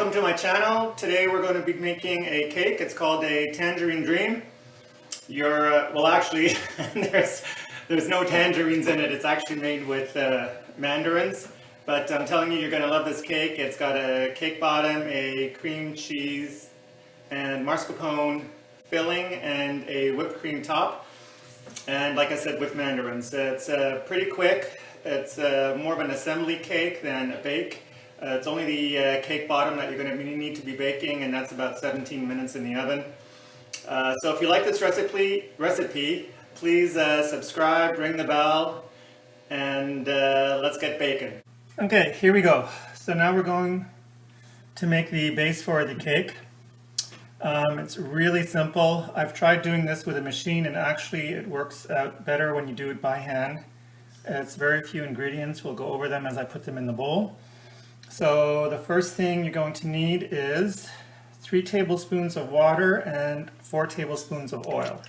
welcome to my channel. Today we're going to be making a cake. It's called a tangerine dream. Well, actually, there's no tangerines in it. It's actually made with mandarins. But I'm telling you, you're going to love this cake. It's got a cake bottom, a cream cheese and mascarpone filling, and a whipped cream top. And like I said, with mandarins. It's pretty quick. It's more of an assembly cake than a bake. It's only the cake bottom that you're going to need to be baking, and that's about 17 minutes in the oven. So if you like this recipe, please subscribe, ring the bell, and let's get baking. Okay, here we go. So now we're going to make the base for the cake. It's really simple. I've tried doing this with a machine, and actually it works out better when you do it by hand. It's very few ingredients. We'll go over them as I put them in the bowl. So the first thing you're going to need is 3 tablespoons of water and 4 tablespoons of oil.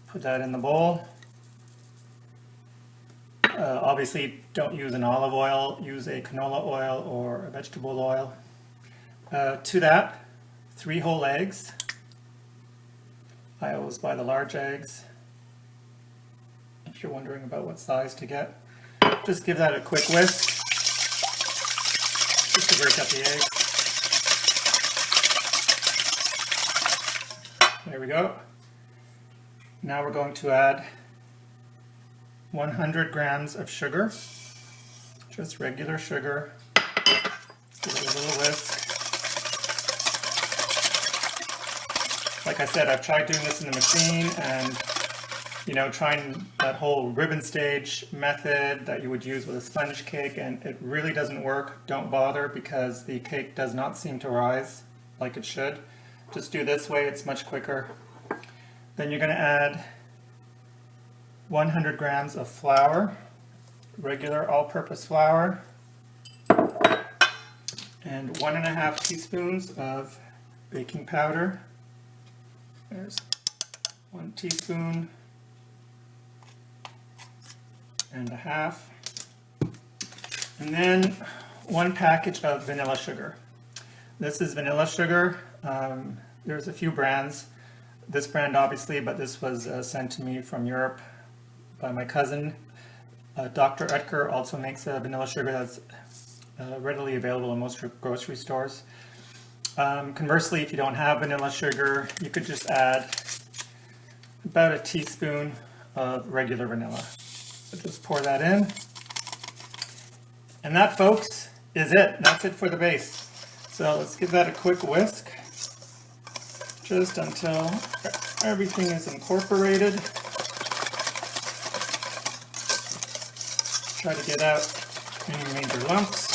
Put that in the bowl. Obviously don't use an olive oil, use a canola oil or a vegetable oil. To that, 3 whole eggs. I always buy the large eggs, if you're wondering about what size to get. Just give that a quick whisk, just to break up the eggs. There we go. Now we're going to add 100 grams of sugar, just regular sugar. Give it a little whisk. Like I said, I've tried doing this in the machine, and trying that whole ribbon stage method that you would use with a sponge cake, and it really doesn't work. Don't bother, because the cake does not seem to rise like it should. Just do this way, it's much quicker. Then you're going to add 100 grams of flour, regular all-purpose flour, and 1.5 teaspoons of baking powder. There's 1 teaspoon and a half. And then 1 package of vanilla sugar. This is vanilla sugar. There's a few brands. This brand obviously, but this was sent to me from Europe by my cousin. Dr. Oetker also makes a vanilla sugar that's readily available in most grocery stores. Conversely, if you don't have vanilla sugar, you could just add about a teaspoon of regular vanilla. So just pour that in. And that, folks, is it. That's it for the base. So let's give that a quick whisk, just until everything is incorporated. Try to get out any major lumps.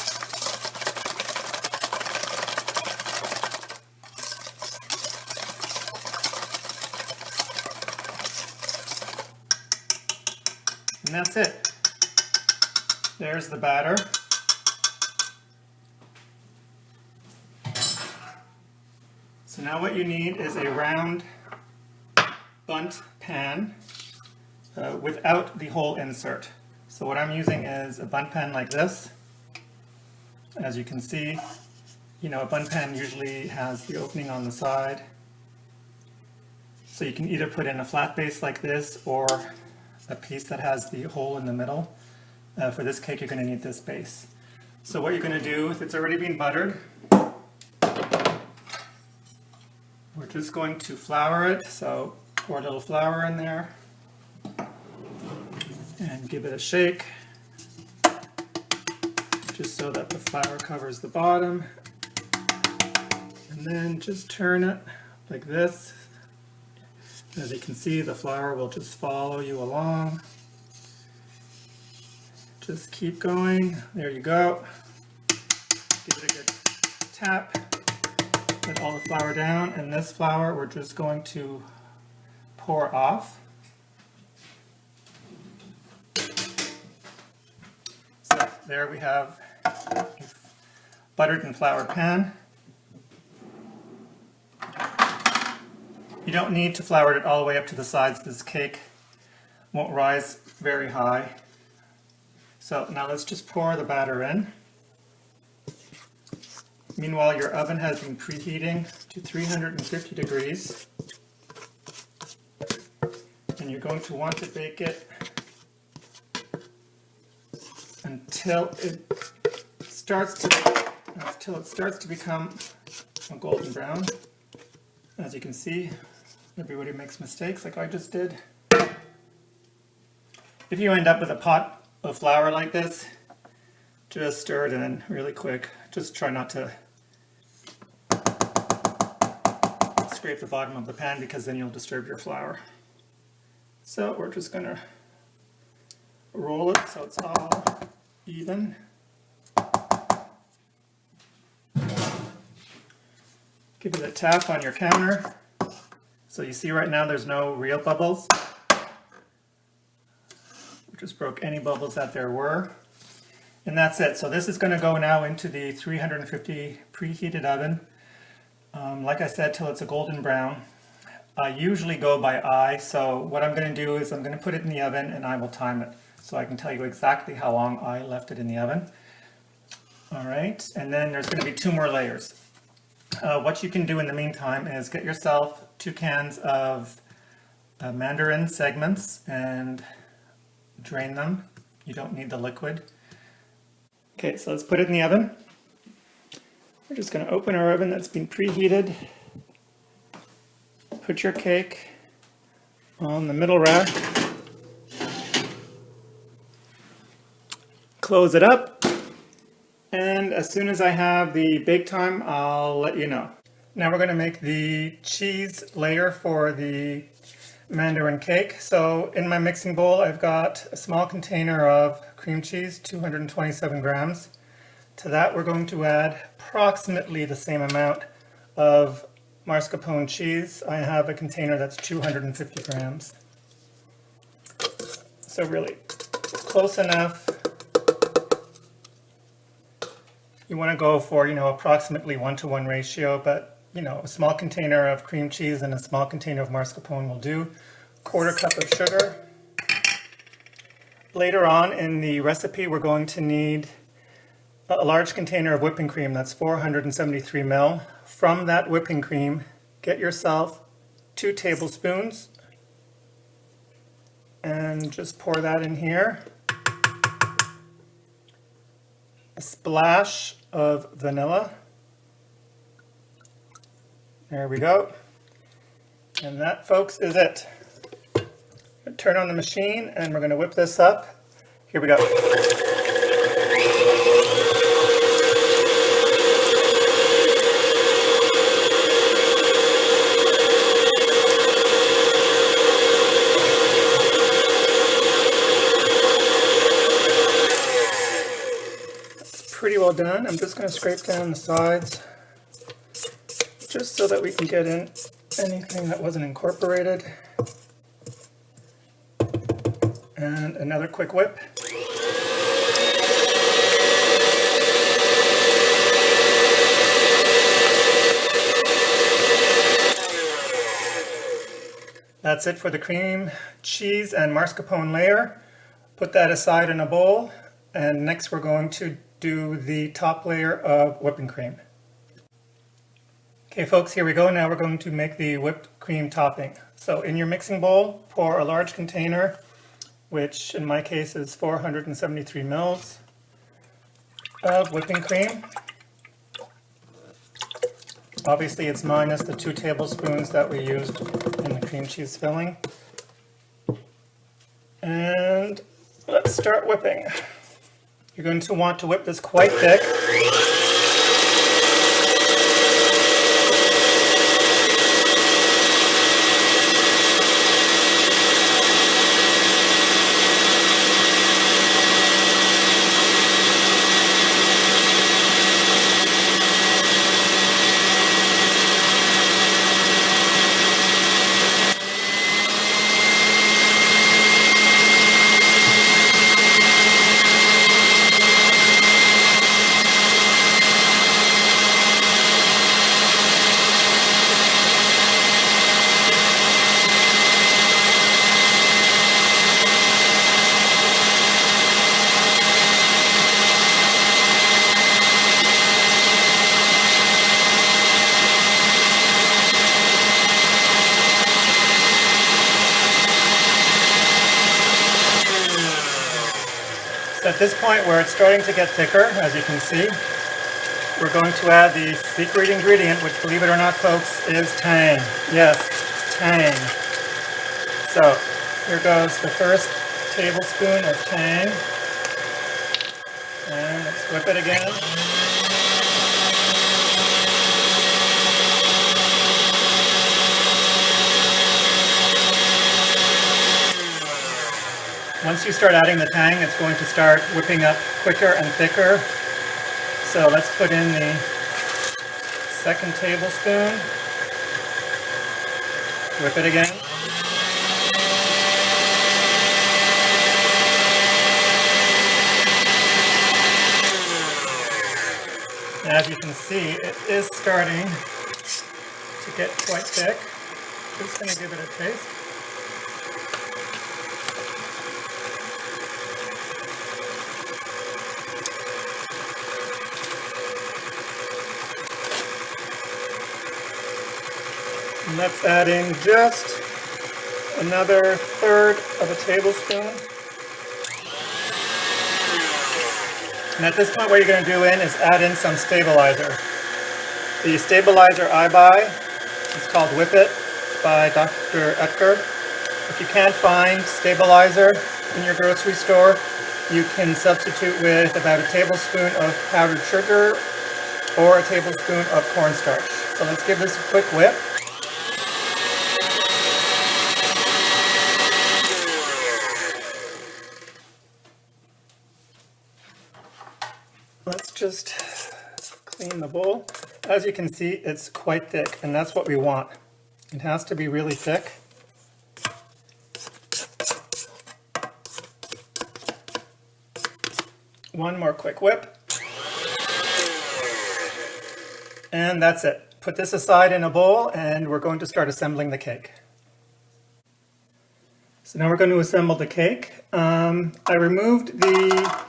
And that's it. There's the batter. So now what you need is a round bundt pan without the hole insert. So what I'm using is a bundt pan like this. As you can see, a bundt pan usually has the opening on the side. So you can either put in a flat base like this, or a piece that has the hole in the middle. For this cake, you're going to need this base. So what you're going to do, if it's already been buttered, we're just going to flour it. So pour a little flour in there and give it a shake, just so that the flour covers the bottom. And then just turn it like this. As you can see, the flour will just follow you along. Just keep going. There you go. Give it a good tap. Put all the flour down, and this flour we're just going to pour off. So there we have a buttered and floured pan. You don't need to flour it all the way up to the sides. This cake won't rise very high. So now let's just pour the batter in. Meanwhile, your oven has been preheating to 350 degrees. And you're going to want to bake it until it starts to become a golden brown. As you can see, everybody makes mistakes like I just did. If you end up with a pot of flour like this, just stir it in really quick. Just try not to scrape the bottom of the pan because then you'll disturb your flour. So we're just going to roll it so it's all even. Give it a tap on your counter. So you see right now there's no real bubbles. We just broke any bubbles that there were. And that's it. So this is going to go now into the 350 preheated oven. Like I said, till it's a golden brown. I usually go by eye, so what I'm going to do is I'm going to put it in the oven and I will time it so I can tell you exactly how long I left it in the oven. Alright, and then there's going to be 2 more layers. What you can do in the meantime is get yourself 2 cans of mandarin segments and drain them. You don't need the liquid. Okay, so let's put it in the oven. We're just going to open our oven that's been preheated. Put your cake on the middle rack. Close it up. And as soon as I have the bake time, I'll let you know. Now we're going to make the cheese layer for the mandarin cake. So in my mixing bowl, I've got a small container of cream cheese, 227 grams. To that, we're going to add approximately the same amount of mascarpone cheese. I have a container that's 250 grams. So really, close enough. You want to go for, approximately 1-to-1 ratio, but, a small container of cream cheese and a small container of mascarpone will do. 1/4 cup of sugar. Later on in the recipe, we're going to need a large container of whipping cream, that's 473 ml. From that whipping cream, get yourself 2 tablespoons and just pour that in here. A splash of vanilla. There we go. And that, folks, is it. Turn on the machine and we're going to whip this up. Here we go. Pretty well done. I'm just going to scrape down the sides just so that we can get in anything that wasn't incorporated. And another quick whip. That's it for the cream, cheese, and mascarpone layer. Put that aside in a bowl, and next we're going to do the top layer of whipping cream. Okay folks, here we go. Now we're going to make the whipped cream topping. So in your mixing bowl, pour a large container, which in my case is 473 mils of whipping cream. Obviously it's minus the 2 tablespoons that we used in the cream cheese filling. And let's start whipping. You're going to want to whip this quite thick. this point where it's starting to get thicker, as you can see, we're going to add the secret ingredient, which, believe it or not, folks, is tang. Yes, tang. So here goes the first tablespoon of tang. And let's whip it again. Once you start adding the tang, it's going to start whipping up quicker and thicker. So let's put in the second tablespoon. Whip it again. As you can see, it is starting to get quite thick. Just going to give it a taste. And let's add in just another third of a tablespoon. And at this point, what you're going to do is add in some stabilizer. The stabilizer I buy is called Whip It. It's by Dr. Utker. If you can't find stabilizer in your grocery store, you can substitute with about a tablespoon of powdered sugar or a tablespoon of cornstarch. So let's give this a quick whip. Let's just clean the bowl. As you can see, it's quite thick, and that's what we want. It has to be really thick. One more quick whip. And that's it. Put this aside in a bowl, and we're going to start assembling the cake. So now we're going to assemble the cake. I removed the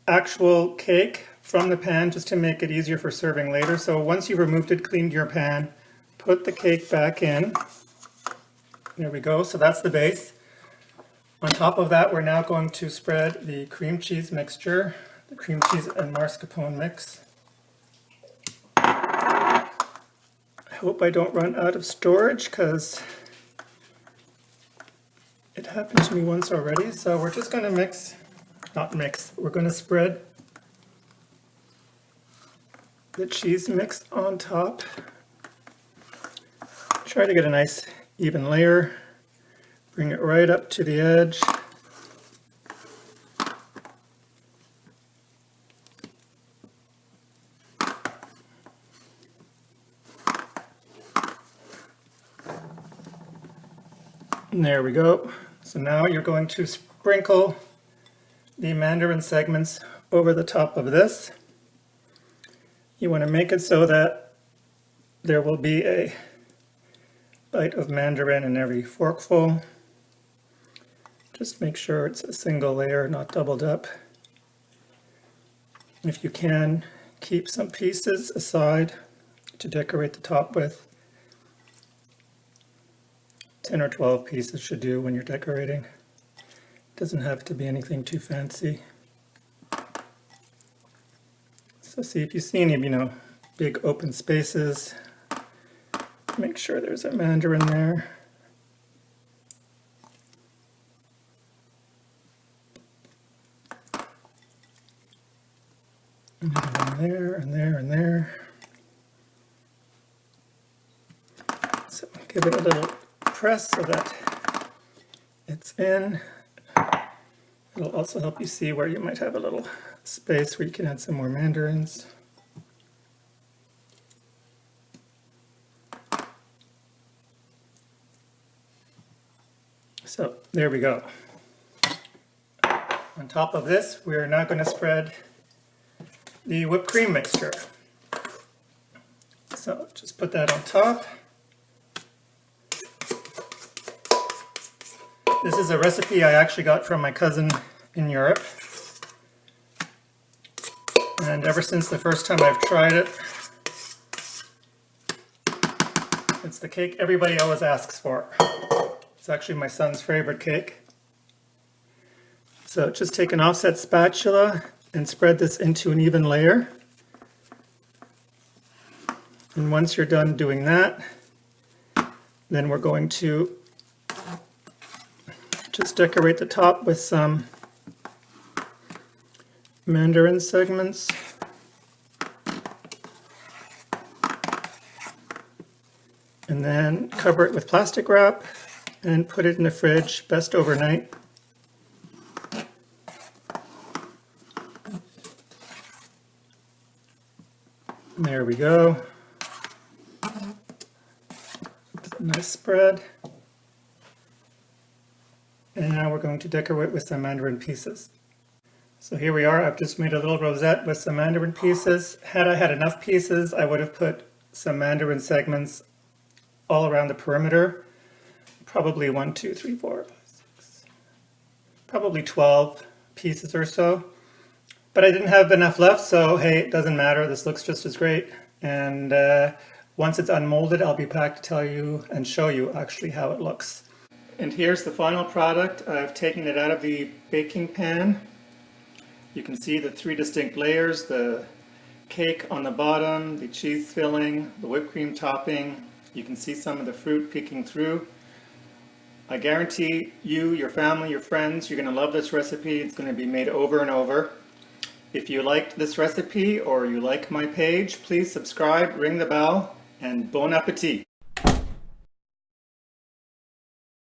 actual cake from the pan just to make it easier for serving later. So once you've removed it, cleaned your pan, put the cake back in. There we go. So that's the base. On top of that, we're now going to spread the cream cheese mixture, the cream cheese and mascarpone mix. I hope I don't run out of storage because it happened to me once already. So we're just going to we're going to spread the cheese mix on top. Try to get a nice even layer. Bring it right up to the edge. And there we go. So now you're going to sprinkle the mandarin segments over the top of this. You want to make it so that there will be a bite of mandarin in every forkful. Just make sure it's a single layer, not doubled up. If you can, keep some pieces aside to decorate the top with. 10 or 12 pieces should do when you're decorating. Doesn't have to be anything too fancy. So see if you see any, big open spaces. Make sure there's a mandarin there. Another one there, and there, and there. So give it a little press so that it's in. It'll also help you see where you might have a little space where you can add some more mandarins. So there we go. On top of this, we're now going to spread the whipped cream mixture. So just put that on top. This is a recipe I actually got from my cousin in Europe. And ever since the first time I've tried it, it's the cake everybody always asks for. It's actually my son's favorite cake. So just take an offset spatula and spread this into an even layer. And once you're done doing that, then we're going to just decorate the top with some mandarin segments. And then cover it with plastic wrap and put it in the fridge, best overnight. There we go. Nice spread. And now we're going to decorate with some mandarin pieces. So here we are. I've just made a little rosette with some mandarin pieces. Had I had enough pieces, I would have put some mandarin segments all around the perimeter. Probably 1, 2, 3, 4, 5, 6, probably 12 pieces or so. But I didn't have enough left, so hey, it doesn't matter. This looks just as great. And once it's unmolded, I'll be back to tell you and show you actually how it looks. And here's the final product. I've taken it out of the baking pan. You can see the 3 distinct layers, the cake on the bottom, the cheese filling, the whipped cream topping. You can see some of the fruit peeking through. I guarantee you, your family, your friends, you're going to love this recipe. It's going to be made over and over. If you liked this recipe or you like my page, please subscribe, ring the bell, and bon appetit!